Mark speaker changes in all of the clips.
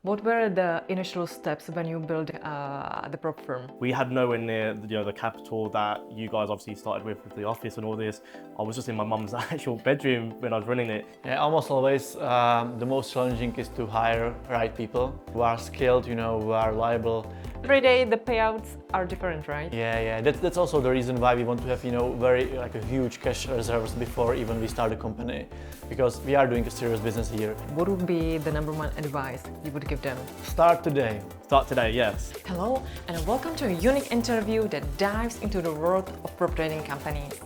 Speaker 1: What were the initial steps when you built the prop firm?
Speaker 2: We had nowhere near the capital that you guys obviously started with the office and all this. I was just in my mum's actual bedroom when I was running it.
Speaker 3: Yeah, almost always the most challenging is to hire right people who are skilled, who are reliable.
Speaker 1: Every day the payouts are different, right?
Speaker 3: Yeah. That's also the reason why we want to have, a huge cash reserves before even we start a company, because we are doing a serious business here.
Speaker 1: What would be the number one advice you would give them?
Speaker 3: Start today.
Speaker 2: Start today, yes.
Speaker 1: Hello, and welcome to a unique interview that dives into the world of prop trading companies.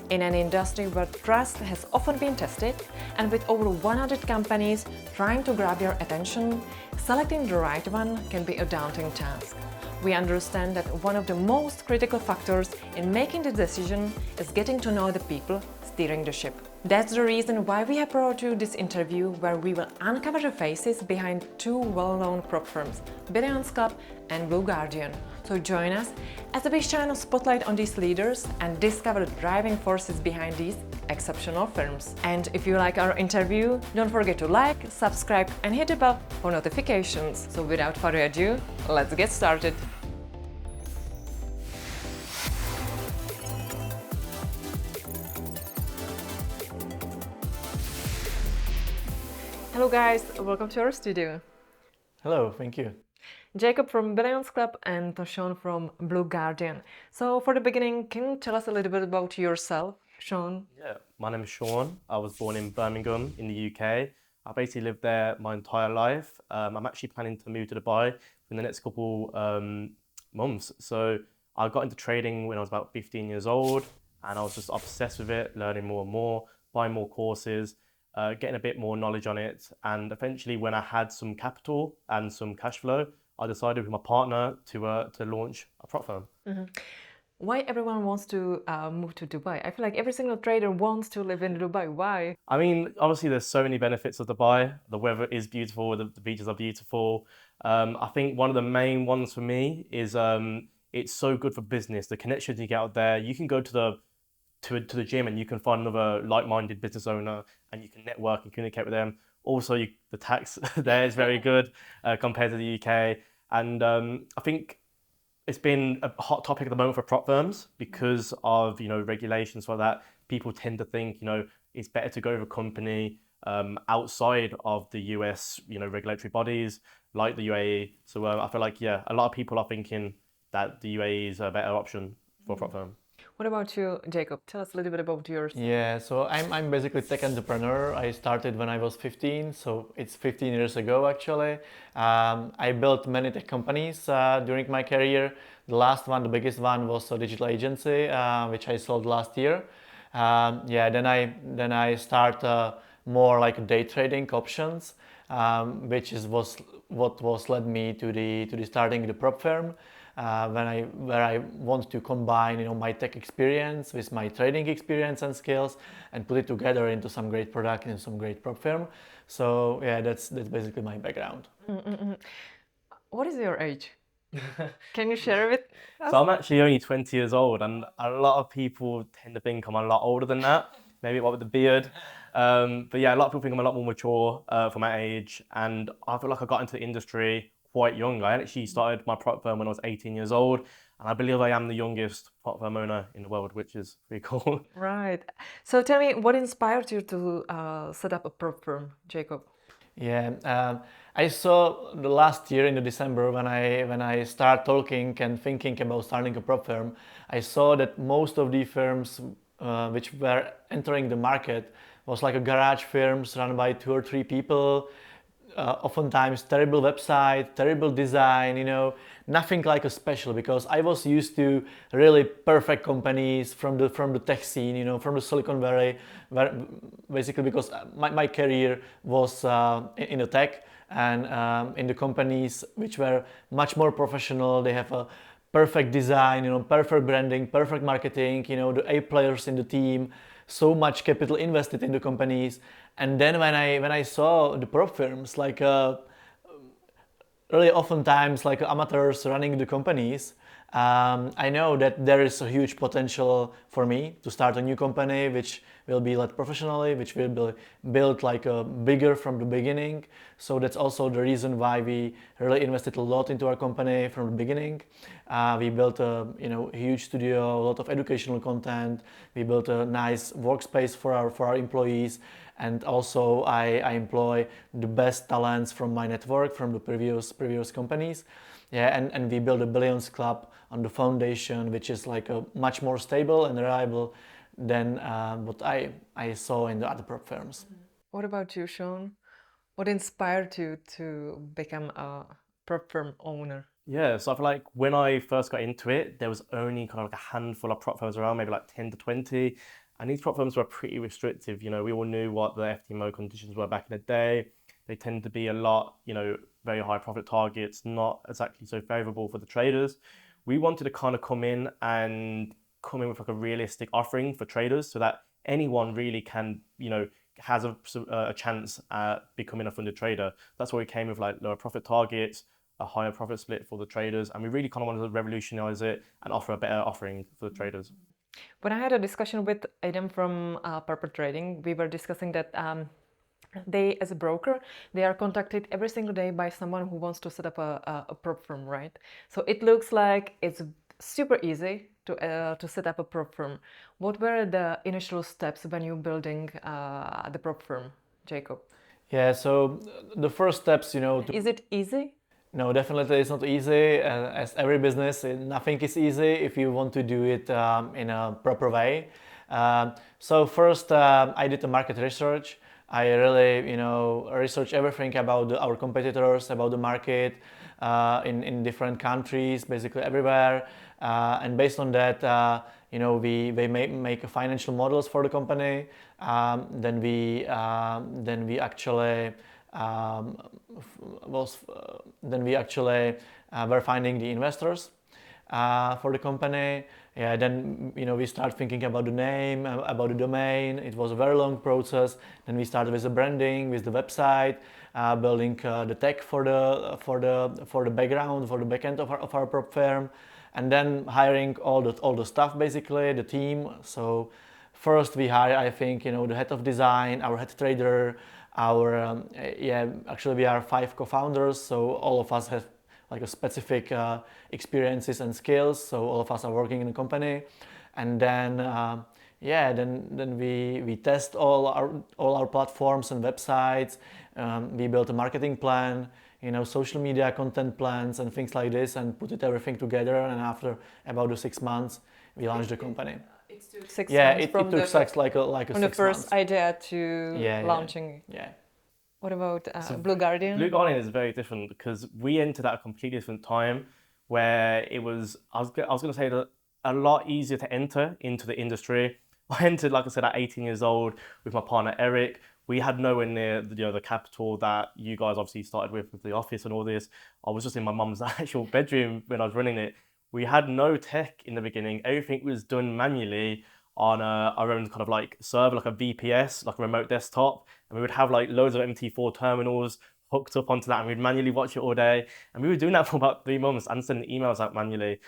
Speaker 1: In an industry where trust has often been tested, and with over 100 companies trying to grab your attention, selecting the right one can be a daunting task. We understand that one of the most critical factors in making the decision is getting to know the people steering the ship. That's the reason why we have brought you this interview, where we will uncover the faces behind two well-known prop firms, Bainton Club and Blue Guardian. So join us as we shine a spotlight on these leaders and discover the driving forces behind these exceptional firms. And if you like our interview, don't forget to like, subscribe and hit the bell for notifications. So without further ado, let's get started. Hello guys, welcome to our studio.
Speaker 3: Hello, thank you.
Speaker 1: Jakub from Bainton Club and Sean from Blue Guardian. So for the beginning, can you tell us a little bit about yourself, Sean?
Speaker 2: Yeah, my name is Sean. I was born in Birmingham in the UK. I basically lived there my entire life. I'm actually planning to move to Dubai in the next couple months. So I got into trading when I was about 15 years old, and I was just obsessed with it, learning more and more, buying more courses, getting a bit more knowledge on it. And eventually when I had some capital and some cash flow, I decided with my partner to launch a prop firm.
Speaker 1: Mm-hmm. Why everyone wants to move to Dubai? I feel like every single trader wants to live in Dubai. Why?
Speaker 2: I mean, obviously there's so many benefits of Dubai. The weather is beautiful, the beaches are beautiful. I think one of the main ones for me is it's so good for business. The connections you get out there, you can go to the gym and you can find another like-minded business owner and you can network and communicate with them. Also, the tax there is very good compared to the UK. And I think it's been a hot topic at the moment for prop firms because of regulations like that. People tend to think it's better to go with a company outside of the US regulatory bodies like the UAE. So I feel like a lot of people are thinking that the UAE is a better option for a prop firm.
Speaker 1: What about you, Jakub? Tell us a little bit about yours.
Speaker 3: Yeah, so I'm basically tech entrepreneur. I started when I was 15, so it's 15 years ago actually. I built many tech companies during my career. The last one, the biggest one, was a digital agency, which I sold last year. Then I start more like day trading options, was what was led me to the starting the prop firm. Where I want to combine my tech experience with my trading experience and skills and put it together into some great product and some great prop firm. So yeah, that's basically my background.
Speaker 1: Mm-mm-mm. What is your age? Can you share with us?
Speaker 2: So I'm actually only 20 years old, and a lot of people tend to think I'm a lot older than that, maybe with the beard. But yeah, a lot of people think I'm a lot more mature for my age, and I feel like I got into the industry quite young. I actually started my prop firm when I was 18 years old, and I believe I am the youngest prop firm owner in the world, which is pretty cool.
Speaker 1: Right. So tell me, what inspired you to set up a prop firm, Jakub?
Speaker 3: Yeah, I saw the last year in the December when I start talking and thinking about starting a prop firm, I saw that most of the firms which were entering the market was like a garage firms run by 2 or 3 people. Oftentimes terrible website, terrible design, nothing like a special, because I was used to really perfect companies from the tech scene, from the Silicon Valley, where basically because my career was in the tech and in the companies which were much more professional. They have a perfect design, perfect branding, perfect marketing, the A players in the team, so much capital invested in the companies. And then when I saw the prop firms, like really oftentimes like amateurs running the companies, I know that there is a huge potential for me to start a new company which will be led professionally, which will be built like bigger from the beginning. So that's also the reason why we really invested a lot into our company from the beginning. We built a huge studio, a lot of educational content. We built a nice workspace for our employees, and also I employ the best talents from my network from the previous companies. Yeah, and we built a Billions Club on the foundation, which is like a much more stable and reliable than what I saw in the other prop firms.
Speaker 1: What about you, Sean? What inspired you to become a prop firm owner?
Speaker 2: Yeah, so I feel like when I first got into it, there was only kind of like a handful of prop firms around, maybe like 10 to 20. And these prop firms were pretty restrictive. We all knew what the FTMO conditions were back in the day. They tend to be a lot, very high profit targets, not exactly so favorable for the traders. We wanted to kind of come in with like a realistic offering for traders so that anyone really can, has a chance at becoming a funded trader. That's why we came with like lower profit targets, a higher profit split for the traders, and we really kind of wanted to revolutionize it and offer a better offering for the traders.
Speaker 1: When I had a discussion with Adam from Proprietary Trading, we were discussing that they, as a broker, they are contacted every single day by someone who wants to set up a prop firm, right? So it looks like it's super easy to set up a prop firm. What were the initial steps when you're building the prop firm, Jakub?
Speaker 3: Yeah, so the first steps,
Speaker 1: Is it easy?
Speaker 3: No, definitely it's not easy. As every business, nothing is easy if you want to do it in a proper way. So first, I did the market research. I really, researched everything about our competitors, about the market in different countries, basically everywhere. And based on that, we make financial models for the company. Then we actually were finding the investors for the company. Yeah, then we start thinking about the name, about the domain. It was a very long process. Then we started with the branding, with the website, building the tech for the background, for the backend of our prop firm, and then hiring all the staff, basically the team. So first we hire, I think, the head of design, our head trader. Actually we are 5 co-founders, so all of us have like a specific experiences and skills. So all of us are working in the company, and then then we test all our platforms and websites. We built a marketing plan, social media content plans and things like this, and put everything together. And after about 6 months, we launched the company.
Speaker 1: It took 6
Speaker 3: Yeah,
Speaker 1: months
Speaker 3: it took like a
Speaker 1: from
Speaker 3: 6
Speaker 1: the first
Speaker 3: months.
Speaker 1: idea to launching.
Speaker 3: Yeah.
Speaker 1: What about Blue Guardian?
Speaker 2: Blue Guardian is very different because we entered at a completely different time where it was, I was going to say, that a lot easier to enter into the industry. I entered, like I said, at 18 years old with my partner Eric. We had nowhere near the capital that you guys obviously started with the office and all this. I was just in my mum's actual bedroom when I was running it. We had no tech in the beginning. Everything was done manually on our own kind of like server, like a VPS, like a remote desktop. And we would have like loads of MT4 terminals hooked up onto that, and we'd manually watch it all day. And we were doing that for about 3 months and sending emails out manually.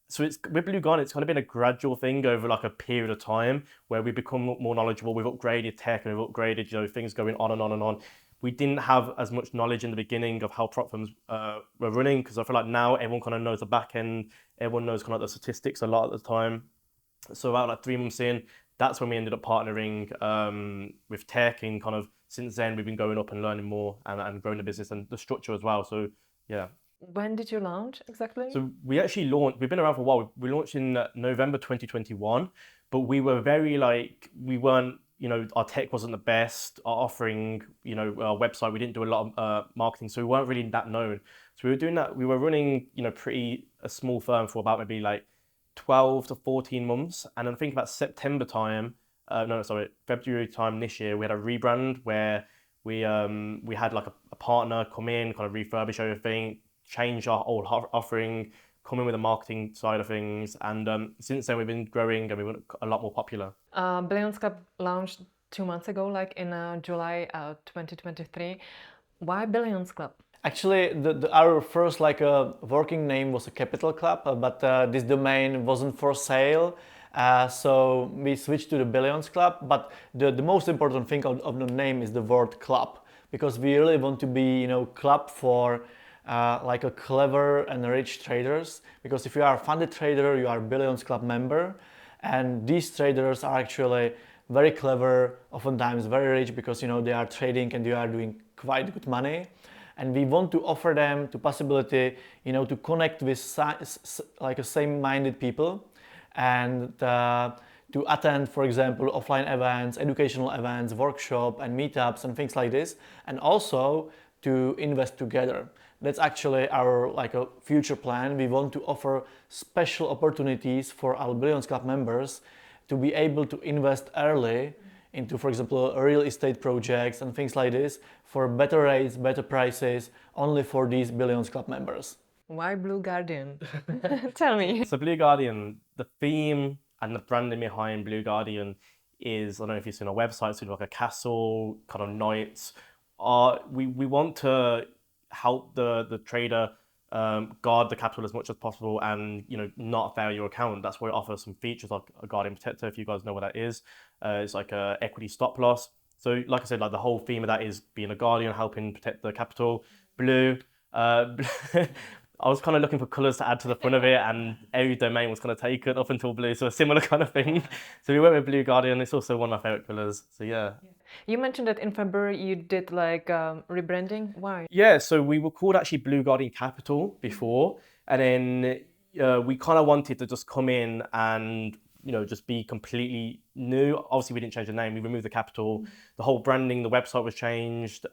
Speaker 2: So it's with Blue Guardian, it's kind of been a gradual thing over like a period of time where we become more knowledgeable. We've upgraded tech and we've upgraded, things going on and on and on. We didn't have as much knowledge in the beginning of how prop firms were running, because I feel like now everyone kind of knows the back end, everyone knows kind of the statistics a lot at the time. So about like 3 months in, that's when we ended up partnering with tech, and kind of since then we've been going up and learning more and growing the business and the structure as well. So yeah.
Speaker 1: When did you launch exactly?
Speaker 2: So we actually launched, we've been around for a while. We launched in November 2021, but we were very we weren't, our tech wasn't the best, our offering, our website, we didn't do a lot of marketing, so we weren't really that known. So we were doing that, we were running, pretty a small firm for about maybe like 12 to 14 months. And then I think about February time this year, we had a rebrand where we had like a partner come in, kind of refurbish everything, change our whole offering, come in with the marketing side of things. And since then we've been growing and we were a lot more popular.
Speaker 1: Billions Club launched 2 months ago, like in July 2023. Why Billions Club?
Speaker 3: Actually, our first working name was a Capital Club, but this domain wasn't for sale. So we switched to the Billions Club, but the most important thing of the name is the word club, because we really want to be, club for like a clever and rich traders. Because if you are a funded trader, you are a Billions Club member, and these traders are actually very clever, oftentimes very rich, because they are trading and they are doing quite good money. And we want to offer them the possibility, to connect with like a same-minded people, and to attend, for example, offline events, educational events, workshop and meetups and things like this, and also to invest together. That's actually our like a future plan. We want to offer special opportunities for our Billions Club members to be able to invest early into, for example, real estate projects and things like this for better rates, better prices, only for these Billions Club members.
Speaker 1: Why Blue Guardian? Tell me.
Speaker 2: So Blue Guardian, the theme and the branding behind Blue Guardian is, I don't know if you've seen our website, it's like a castle, kind of knights. We want to help the trader guard the capital as much as possible and not fail your account. That's why we offer some features like a Guardian Protector, if you guys know what that is. It's like a equity stop loss. So like I said, like the whole theme of that is being a guardian, helping protect the capital. Blue, I was kind of looking for colours to add to the front of it, and every domain was kind of taken up until blue, so a similar kind of thing. So we went with Blue Guardian. It's also one of my favourite colours. So yeah.
Speaker 1: You mentioned that in February you did like rebranding. Why?
Speaker 2: Yeah, so we were called actually Blue Guardian Capital before, and then we kind of wanted to just come in and just be completely new. Obviously, we didn't change the name. We removed the capital. The whole branding, the website was changed.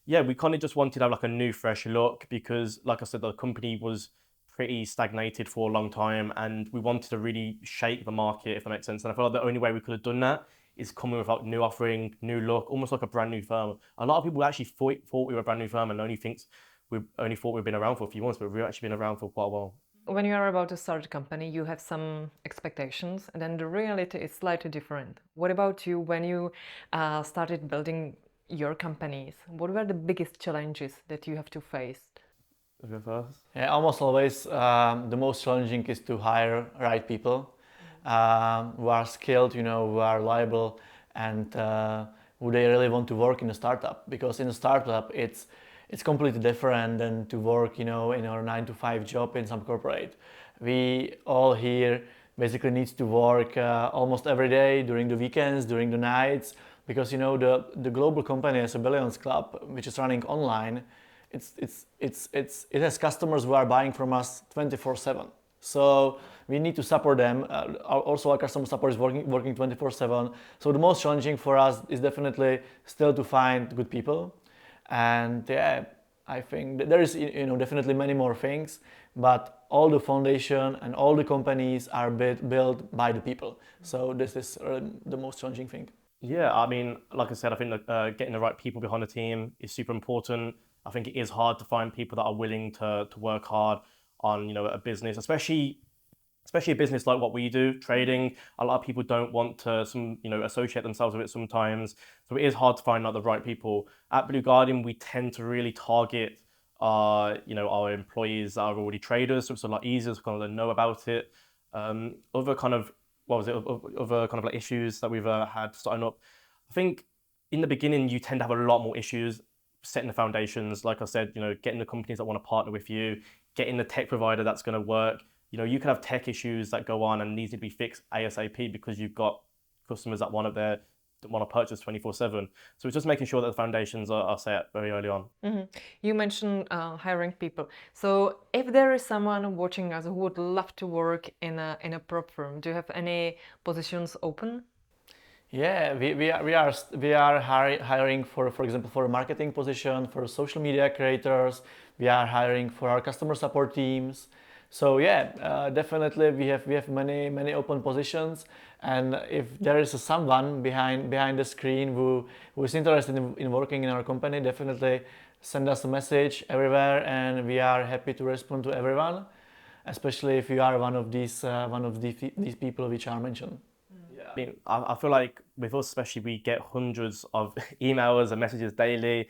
Speaker 2: Yeah, we kind of just wanted to have like a new, fresh look because, like I said, the company was pretty stagnated for a long time, and we wanted to really shake the market, if that makes sense. And I felt like the only way we could have done that is coming with like new offering, new look, almost like a brand new firm. A lot of people actually thought we were a brand new firm and only thought we've been around for a few months, but we've actually been around for quite a while.
Speaker 1: When you are about to start a company, you have some expectations, and then the reality is slightly different. What about you when you started building your companies? What were the biggest challenges that you have to face?
Speaker 2: Go first.
Speaker 3: Yeah, almost always the most challenging is to hire right people who are skilled, who are reliable, and who they really want to work in a startup. Because in a startup, it's completely different than to work, in our 9-to-5 job in some corporate. We all here basically needs to work almost every day, during the weekends, during the nights, because the global company as a Billions Club, which is running online, it has customers who are buying from us 24/7. So we need to support them. Also, our customer support is working 24/7. So the most challenging for us is definitely still to find good people. And yeah, I think that there is definitely many more things, but all the foundation and all the companies are built by the people. So this is the most challenging thing.
Speaker 2: Yeah, I mean, like I said, I think getting the right people behind the team is super important. I think it is hard to find people that are willing to work hard on a business, especially a business like what we do, trading. A lot of people don't want to associate themselves with it sometimes. So it is hard to find the right people. At Blue Guardian, we tend to really target our employees that are already traders, so it's a lot easier to kind of know about it. Other kind of like issues that we've had starting up. I think in the beginning you tend to have a lot more issues setting the foundations. Like I said, getting the companies that want to partner with you, getting the tech provider that's going to work. You can have tech issues that go on and need to be fixed ASAP because you've got customers that want to purchase 24/7. So it's just making sure that the foundations are set very early on.
Speaker 1: Mm-hmm. You mentioned hiring people. So if there is someone watching us who would love to work in a prop firm, do you have any positions open?
Speaker 3: Yeah, we are hiring for example, for a marketing position, for social media creators. We are hiring for our customer support teams. So yeah, definitely we have many open positions, and if there is someone behind the screen who is interested in working in our company, definitely send us a message everywhere, and we are happy to respond to everyone, especially if you are one of these people which are mentioned.
Speaker 2: I mean, I feel like with us especially, we get hundreds of emails and messages daily,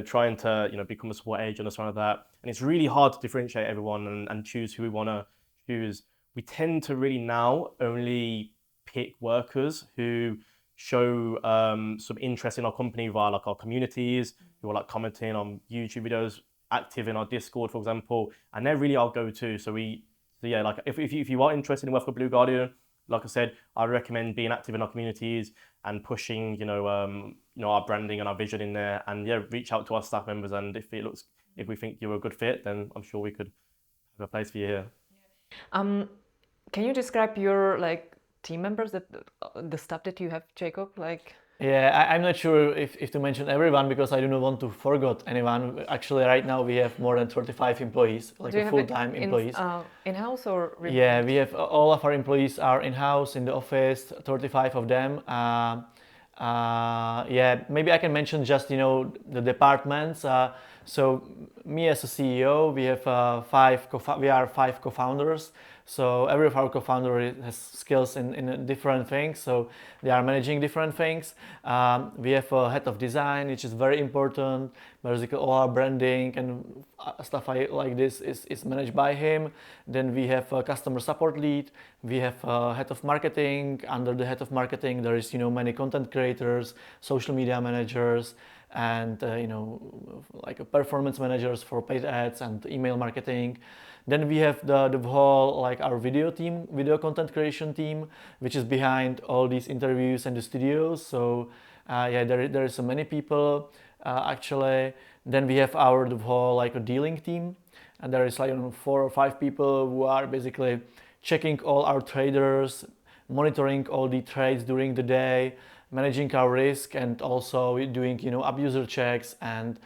Speaker 2: trying to, become a support agent or something like that. And it's really hard to differentiate everyone and choose who we want to choose. we tend to really now only pick workers who show some interest in our company via like our communities, who are like commenting on YouTube videos, active in our Discord, for example, and they're really our go-to. So yeah, like if you are interested in working with Blue Guardian, like I said, I recommend being active in our communities and pushing, our branding and our vision in there, and yeah, reach out to our staff members. And if we think you're a good fit, then I'm sure we could have a place for you here.
Speaker 1: Can you describe your team members, the staff that you have, Jakub?
Speaker 3: Yeah, I'm not sure if to mention everyone because I do not want to forget anyone. Actually, right now we have more than 35 employees, like full-time employees.
Speaker 1: In-house or remote?
Speaker 3: Yeah, we have all of our employees are in-house in the office, 35 of them. Yeah, maybe I can mention just the departments. So me as a CEO, we have we are five co-founders. So every of our co-founder has skills in different things. So they are managing different things. We have a head of design, which is very important. Basically, all our branding and stuff like this is managed by him. Then we have a customer support lead. We have a head of marketing. Under the head of marketing, there is many content creators, social media managers, and like a performance managers for paid ads and email marketing. Then we have the whole our video content creation team, which is behind all these interviews and the studios. So yeah, there is so many people actually. Then we have the whole a dealing team, and there is 4 or 5 people who are basically checking all our traders, monitoring all the trades during the day, managing our risk, and also doing abuser checks and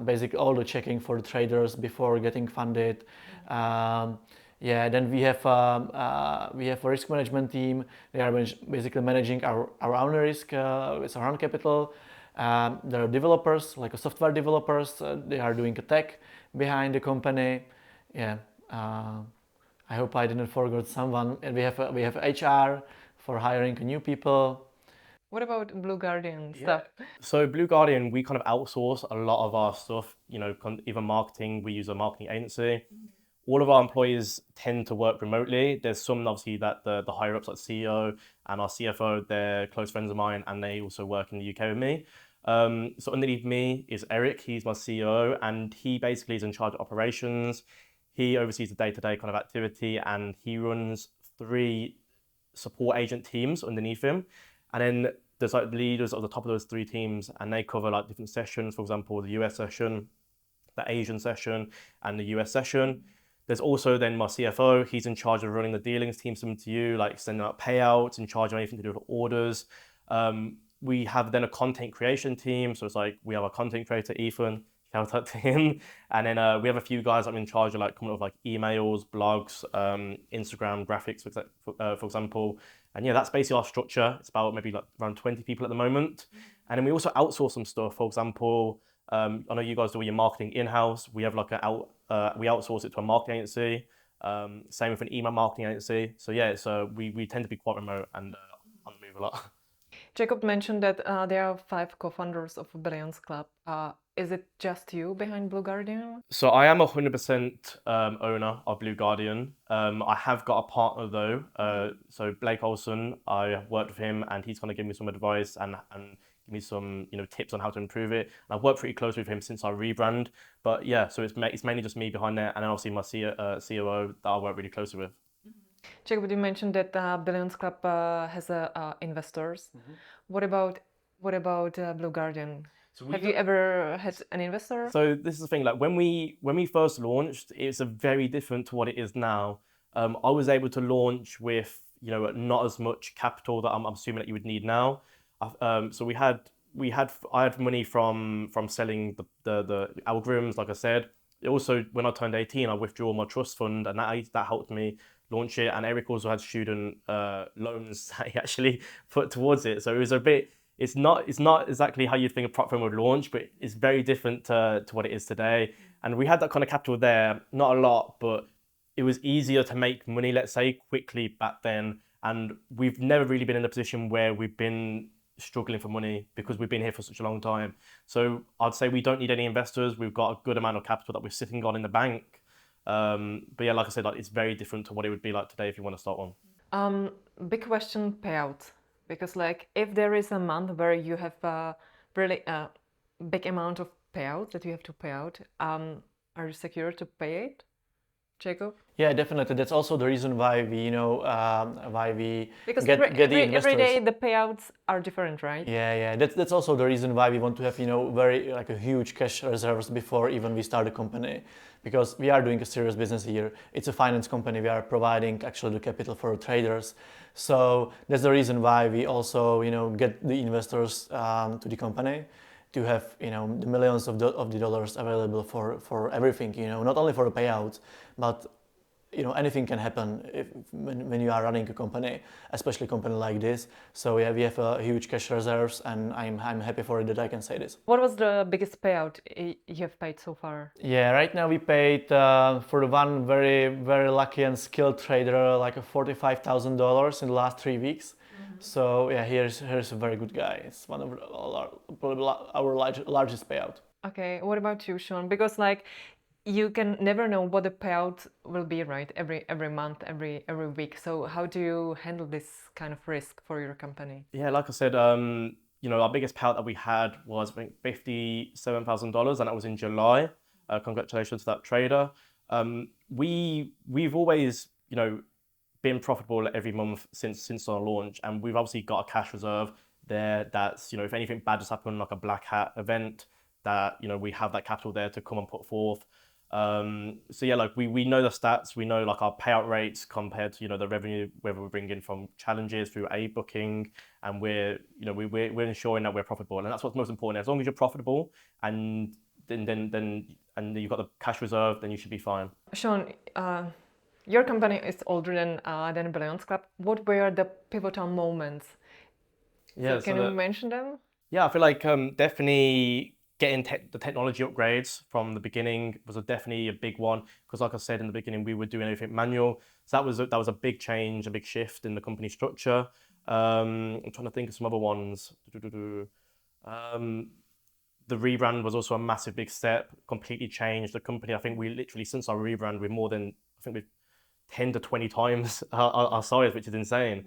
Speaker 3: basically all the checking for the traders before getting funded. Yeah, then we have a risk management team. They are basically managing our own risk with our own capital. There are developers, like software developers. They are doing a tech behind the company. Yeah, I hope I didn't forget someone. And we have HR for hiring new people.
Speaker 1: What about Blue Guardian stuff?
Speaker 2: So Blue Guardian, we kind of outsource a lot of our stuff, even marketing, we use a marketing agency. All of our employees tend to work remotely. There's some obviously that the higher ups like CEO and our CFO, they're close friends of mine and they also work in the UK with me. So underneath me is Eric, he's my CEO, and he basically is in charge of operations. He oversees the day-to-day kind of activity, and he runs 3 support agent teams underneath him. And then there's the leaders of the top of those 3 teams, and they cover different sessions. For example, the US session, the Asian session, and the US session. There's also then my CFO. He's in charge of running the dealings team, similar to you, sending out payouts, in charge of anything to do with orders. We have then a content creation team. So it's we have a content creator, Ethan, shout out to him. And then we have a few guys that are in charge of coming up with emails, blogs, Instagram graphics, for example. And yeah, that's basically our structure. It's about maybe around 20 people at the moment. And then we also outsource some stuff. For example, I know you guys do your marketing in-house. We have we outsource it to a marketing agency. Same with an email marketing agency. So yeah, we tend to be quite remote and on the move a lot.
Speaker 1: Jakub mentioned that there are 5 co-founders of Billions Club. Is it just you behind Blue Guardian?
Speaker 2: So I am 100% owner of Blue Guardian. I have got a partner though. So Blake Olson, I worked with him and he's going to give me some advice and give me some tips on how to improve it. And I've worked pretty closely with him since our rebrand. But yeah, so it's mainly just me behind there, and then obviously my COO that I work really closely with.
Speaker 1: Jakub, you mentioned that Billions Club has investors. What about Blue Guardian? So have you ever had an investor?
Speaker 2: So this is the thing. When we first launched, it's very different to what it is now. I was able to launch with not as much capital that I'm assuming that you would need now. So I had money from selling the algorithms, like I said. Also, when I turned 18, I withdrew my trust fund, and that helped me launch it. And Eric also had student loans that he actually put towards it. So it was it's not exactly how you think a prop firm would launch, but it's very different to what it is today. And we had that kind of capital there, not a lot, but it was easier to make money, let's say, quickly back then. And we've never really been in a position where we've been struggling for money because we've been here for such a long time. So I'd say we don't need any investors. We've got a good amount of capital that we're sitting on in the bank. But yeah, like I said, like it's very different to what it would be like today if you want to start one.
Speaker 1: Big question, payout, because like if there is a month where you have a really big amount of payout that you have to pay out, are you secure to pay it, Jacob?
Speaker 3: Yeah, definitely. That's also the reason why we, why we
Speaker 1: Because
Speaker 3: get the investors.
Speaker 1: every day the payouts are different, right?
Speaker 3: Yeah. That's also the reason why we want to have, very like a huge cash reserves before even we start a company, because we are doing a serious business here. It's a finance company. We are providing actually the capital for traders. So that's the reason why we also, get the investors to the company to have, the millions of the dollars available for everything, not only for the payouts, but anything can happen when you are running a company, especially a company like this. So yeah, we have a huge cash reserves, and I'm happy for it that I can say this.
Speaker 1: What was the biggest payout you have paid so far?
Speaker 3: Yeah, right now we paid for the one very, very lucky and skilled trader like $45,000 in the last 3 weeks. So yeah, here's a very good guy. It's one of probably our largest payout.
Speaker 1: Okay, what about you, Sean? Because like you can never know what the payout will be, right? Every month, every week. So how do you handle this kind of risk for your company?
Speaker 2: Yeah, like I said, our biggest payout that we had was I think $57,000, and that was in July. Congratulations to that trader. We've always, been profitable every month since our launch, and we've obviously got a cash reserve there. That's if anything bad just happened, like a black hat event, that we have that capital there to come and put forth. So yeah, like we know the stats, we know like our payout rates compared to the revenue whether we bring in from challenges through a booking, and we're ensuring that we're profitable, and that's what's most important. As long as you're profitable and then you've got the cash reserve, then you should be fine.
Speaker 1: Sean, your company is older than Billions Club. What were the pivotal moments?
Speaker 2: Yeah,
Speaker 1: so can you mention them?
Speaker 2: Yeah, I feel like definitely getting the technology upgrades from the beginning was definitely a big one, because like I said in the beginning, we were doing everything manual. So that was a big change, a big shift in the company structure. I'm trying to think of some other ones. The rebrand was also a massive big step, completely changed the company. I think we literally, since our rebrand, we've 10 to 20 times our size, which is insane.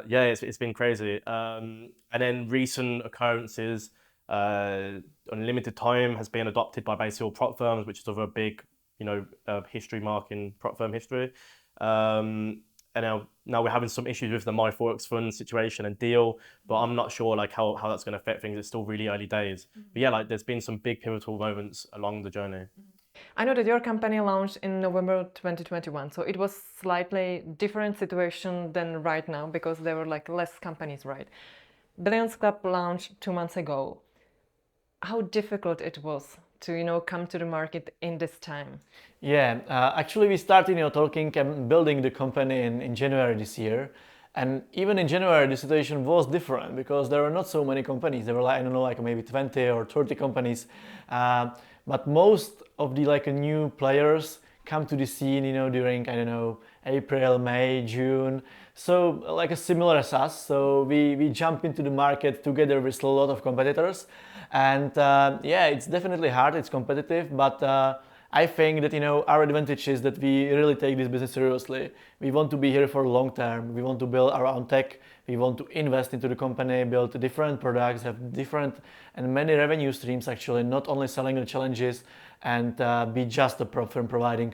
Speaker 2: Yeah, it's been crazy. And then recent occurrences, Unlimited Time has been adopted by basically all prop firms, which is of a big, history mark in prop firm history. And now we're having some issues with the MyForex fund situation and deal, but I'm not sure like how that's going to affect things. It's still really early days. But yeah, like there's been some big pivotal moments along the journey.
Speaker 1: I know that your company launched in November 2021, so it was slightly different situation than right now because there were like less companies, right? Billions Club launched 2 months ago. How difficult it was to come to the market in this time?
Speaker 3: Yeah, actually we started talking and building the company in January this year. And even in January, the situation was different because there were not so many companies. There were like, I don't know, like maybe 20 or 30 companies. But most of the like new players come to the scene, during, I don't know, April, May, June. So like a similar as us. So we jump into the market together with a lot of competitors. And yeah, it's definitely hard, it's competitive, but I think that our advantage is that we really take this business seriously. We want to be here for long term. We want to build our own tech. We want to invest into the company, build different products, have different and many revenue streams actually, not only selling the challenges and be just a prop firm providing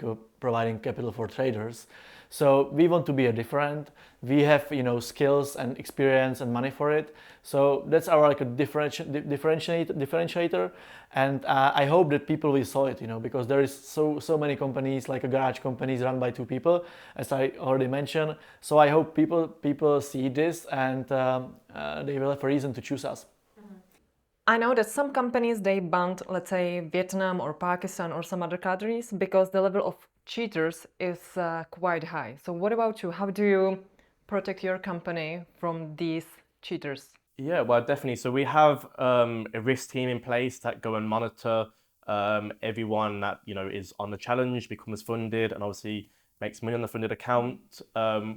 Speaker 3: capital for traders. So we want to be a different. We have skills and experience and money for it. So that's our like a differentiator. And I hope that people will saw it, because there is so many companies, like a garage companies run by 2 people, as I already mentioned. So I hope people see this and they will have a reason to choose us.
Speaker 1: I know that some companies, they banned, let's say, Vietnam or Pakistan or some other countries because the level of cheaters is quite high. So what about you? How do you protect your company from these cheaters?
Speaker 2: Yeah, well, definitely. So we have a risk team in place that go and monitor everyone that is on the challenge, becomes funded, and obviously makes money on the funded account.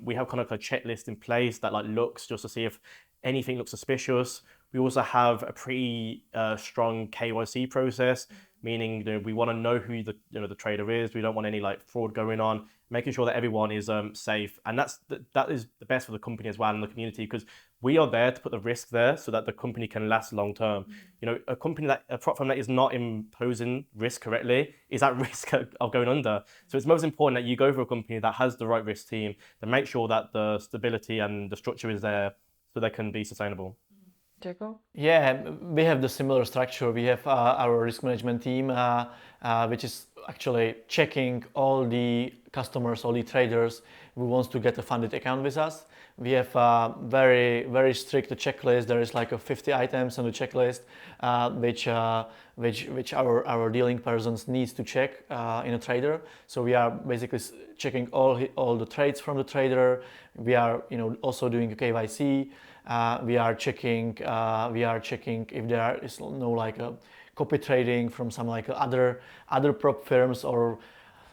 Speaker 2: We have kind of a checklist in place that like looks just to see if anything looks suspicious. We also have a pretty strong KYC process, meaning we want to know who the trader is. We don't want any like fraud going on. Making sure that everyone is safe, and that is the best for the company as well and the community, because we are there to put the risk there so that the company can last long term. A prop firm that is not imposing risk correctly is at risk of going under. So it's most important that you go for a company that has the right risk team to make sure that the stability and the structure is there so they can be sustainable.
Speaker 1: Jakub?
Speaker 3: Yeah, we have the similar structure. We have our risk management team, which is actually checking all the customers, all the traders who wants to get a funded account with us. We have a very, very strict checklist. There is like 50 items on the checklist, which our dealing persons needs to check in a trader. So we are basically checking all the trades from the trader. We are also doing a KYC. We are checking if there is no like a copy trading from some like other prop firms or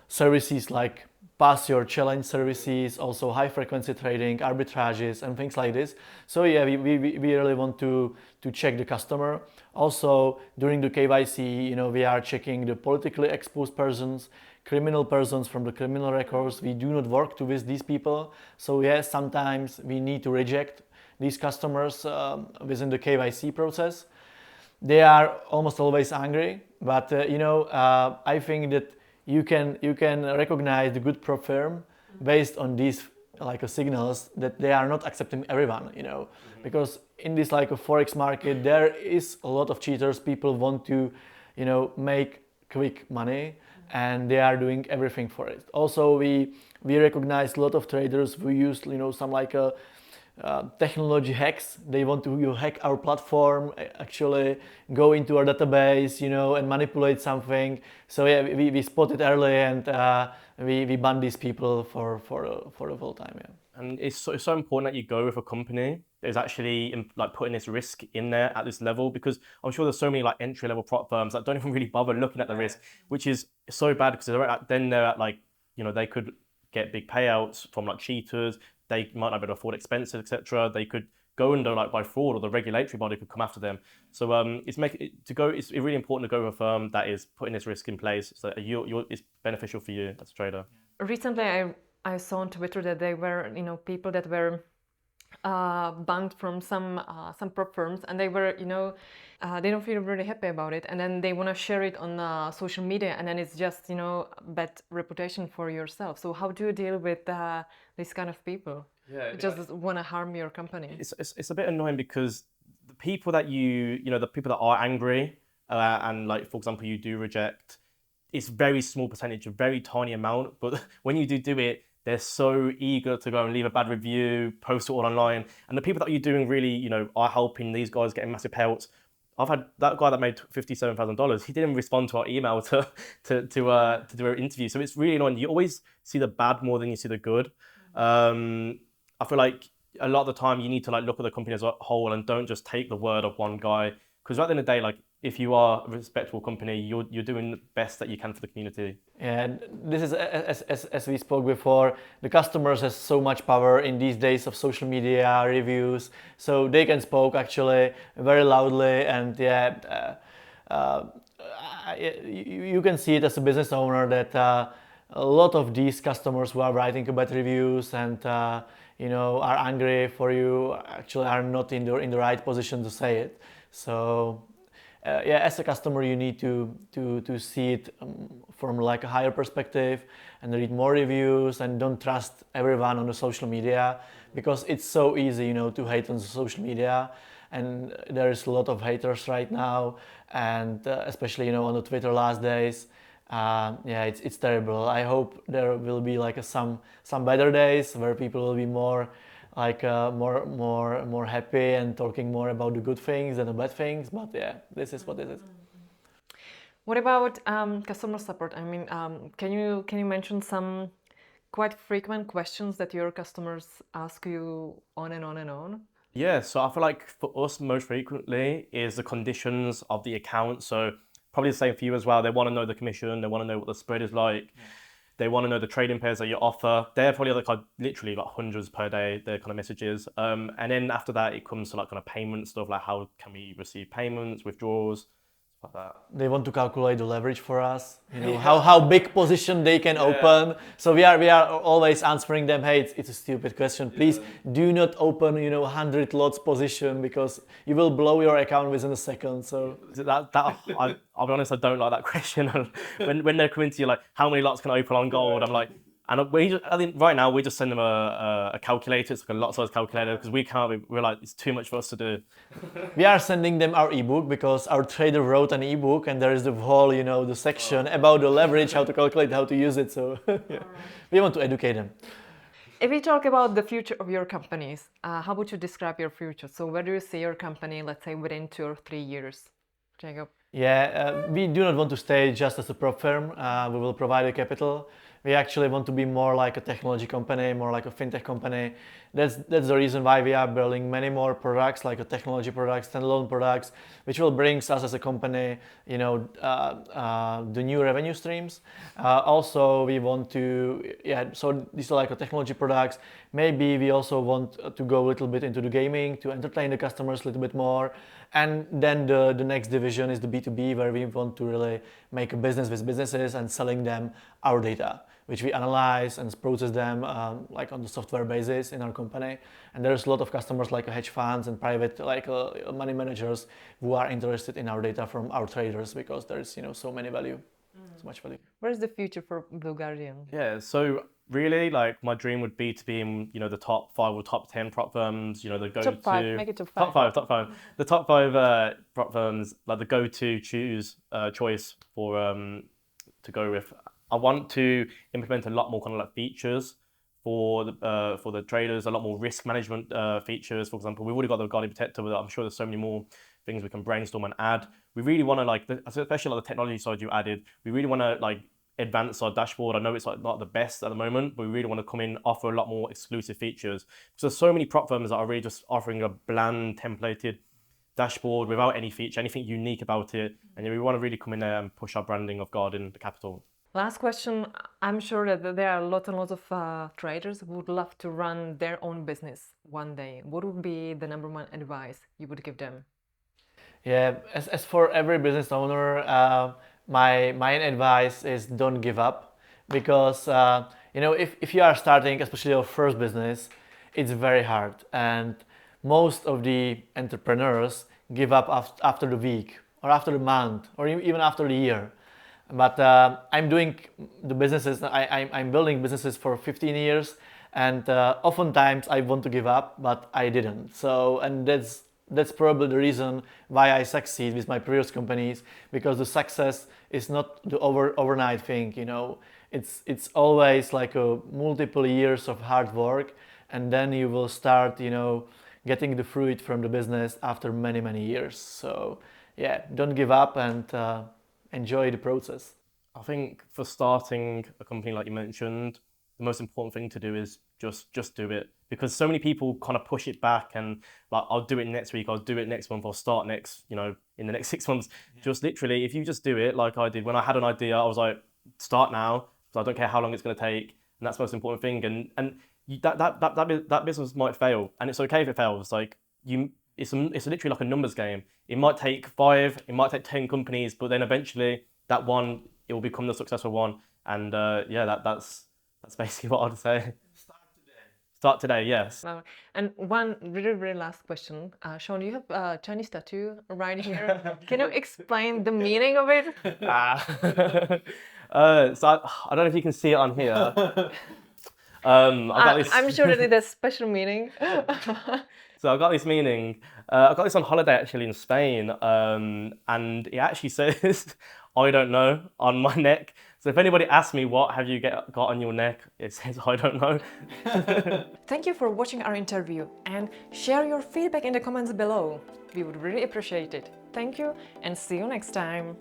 Speaker 3: services like pass your challenge services, also high frequency trading, arbitrages and things like this. So yeah, we really want to check the customer. Also during the KYC, we are checking the politically exposed persons, criminal persons from the criminal records. We do not work with these people. So yes, sometimes we need to reject these customers within the KYC process. They are almost always angry, but I think that you can recognize the good prop firm based on these like signals that they are not accepting everyone, because in this like a forex market there is a lot of cheaters. People want to make quick money and they are doing everything for it. Also we recognize a lot of traders who use some like a technology hacks. They want to hack our platform, actually go into our database, and manipulate something. So yeah, we spot it early and we ban these people for the whole time. Yeah.
Speaker 2: And it's so important that you go with a company that is actually like putting this risk in there at this level, because I'm sure there's so many like entry level prop firms that don't even really bother looking at the risk, which is so bad because they're at like they could get big payouts from like cheaters. They might not be able to afford expenses, etc. They could go under like by fraud, or the regulatory body could come after them. So it's really important to go with a firm that is putting this risk in place, so that it's beneficial for you as a trader.
Speaker 1: Recently, I saw on Twitter that they were people that were banned from some prop firms, and they were they don't feel really happy about it, and then they want to share it on social media, and then it's just bad reputation for yourself. So how do you deal with these kind of people?
Speaker 2: Yeah,
Speaker 1: just want to harm your company.
Speaker 2: It's a bit annoying because the people that the people that are angry and like for example you do reject, it's very small percentage, a very tiny amount, but when you do it, they're so eager to go and leave a bad review, post it all online. And the people that you're doing really, are helping these guys getting massive payouts. I've had that guy that made $57,000. He didn't respond to our email to do an interview. So it's really annoying. You always see the bad more than you see the good. I feel like a lot of the time you need to like look at the company as a whole and don't just take the word of one guy. Because at the end of the day, like if you are a respectable company, you're doing the best that you can for the community.
Speaker 3: And this is, as we spoke before, the customers has so much power in these days of social media reviews, so they can speak actually very loudly, and you can see it as a business owner that a lot of these customers who are writing bad reviews and are angry for you actually are not in the right position to say it. So as a customer, you need to see it from like a higher perspective and read more reviews, and don't trust everyone on the social media, because it's so easy, to hate on the social media, and there is a lot of haters right now, and especially on the Twitter last days. It's terrible. I hope there will be like some better days where people will be more like more happy and talking more about the good things than the bad things. But yeah, this is what it is.
Speaker 1: What about customer support? I mean, can you mention some quite frequent questions that your customers ask you on and on and on?
Speaker 2: Yeah, so I feel like for us most frequently is the conditions of the account. So probably the same for you as well. They want to know the commission. They want to know what the spread is like. Yeah. They want to know the trading pairs that you offer. They're probably like literally like hundreds per day, their kind of messages. And then after that, it comes to like kind of payment stuff, like how can we receive payments, withdrawals, like that.
Speaker 3: They want to calculate the leverage for us, how big position they can open. So we are always answering them, hey, it's a stupid question. Please do not open 100 lots position because you will blow your account within a second. So
Speaker 2: I'll be honest, I don't like that question. when they're coming to you like, how many lots can I open on gold? I'm like, and I think right now we just send them a calculator. It's like a lot size calculator because we're like, it's too much for us to do.
Speaker 3: we are sending them our ebook because our trader wrote an ebook and there is the whole, the section about the leverage, how to calculate, how to use it. So we want to educate them.
Speaker 1: If we talk about the future of your companies, how would you describe your future? So where do you see your company, let's say, within 2 or 3 years? Jakub?
Speaker 3: Yeah, we do not want to stay just as a prop firm. We will provide a capital. We actually want to be more like a technology company, more like a fintech company. That's the reason why we are building many more products, like a technology products, standalone products, which will bring us as a company, the new revenue streams. Also, we want to, so these are like a technology products. Maybe we also want to go a little bit into the gaming to entertain the customers a little bit more. And then the next division is the B2B, where we want to really make a business with businesses and selling them our data, which we analyze and process them like on the software basis in our company. And there's a lot of customers like hedge funds and private money managers who are interested in our data from our traders because there's so many value, so much value.
Speaker 1: Where's the future for Blue Guardian?
Speaker 2: Yeah, so really, like my dream would be to be in, the top 5 or top 10 prop firms. The go-to
Speaker 1: Top 5, make it top 5.
Speaker 2: Top five. The top 5 prop firms, like the go-to choice for to go with. I want to implement a lot more kind of like features for the traders, a lot more risk management features. For example, we've already got the Guardian Protector, but I'm sure there's so many more things we can brainstorm and add. We really want to especially like the technology side you added. We really want to like advance our dashboard. I know it's like not the best at the moment, but we really want to come in, offer a lot more exclusive features. Because there's so many prop firms that are really just offering a bland, templated dashboard without any feature, anything unique about it. And we want to really come in there and push our branding of Guardian, the capital.
Speaker 1: Last question. I'm sure that there are lots and lots of traders who would love to run their own business one day. What would be the number one advice you would give them?
Speaker 3: Yeah, as for every business owner, my main advice is don't give up, because if you are starting, especially your first business, it's very hard, and most of the entrepreneurs give up after the week or after the month or even after the year. But I'm doing the businesses, I'm building businesses for 15 years, and oftentimes I want to give up, but I didn't. So, and that's probably the reason why I succeed with my previous companies, because the success is not the overnight thing. It's always like a multiple years of hard work, and then you will start getting the fruit from the business after many years. So yeah, don't give up and enjoy the process.
Speaker 2: I think for starting a company, like you mentioned, the most important thing to do is just do it, because so many people kind of push it back and like, I'll do it next week, I'll do it next month, I'll start next, in the next 6 months. Yeah. Just literally, if you just do it like I did, when I had an idea, I was like, start now, so I don't care how long it's going to take, and that's the most important thing. And that business might fail, and it's okay if it fails. Like it's literally like a numbers game. It might take 5, it might take 10 companies, but then eventually that one, it will become the successful one. And that's basically what I'd say. Start today, yes.
Speaker 1: And one really last question. Sean, you have a Chinese tattoo right here. Can you explain the meaning of it?
Speaker 2: So I don't know if you can see it on here.
Speaker 1: I'm sure that it has special meaning.
Speaker 2: So I got this meaning. I got this on holiday actually in Spain, and it actually says, "I don't know" on my neck. So if anybody asks me what have you got on your neck, it says, "I don't know."
Speaker 1: Thank you for watching our interview, and share your feedback in the comments below. We would really appreciate it. Thank you, and see you next time.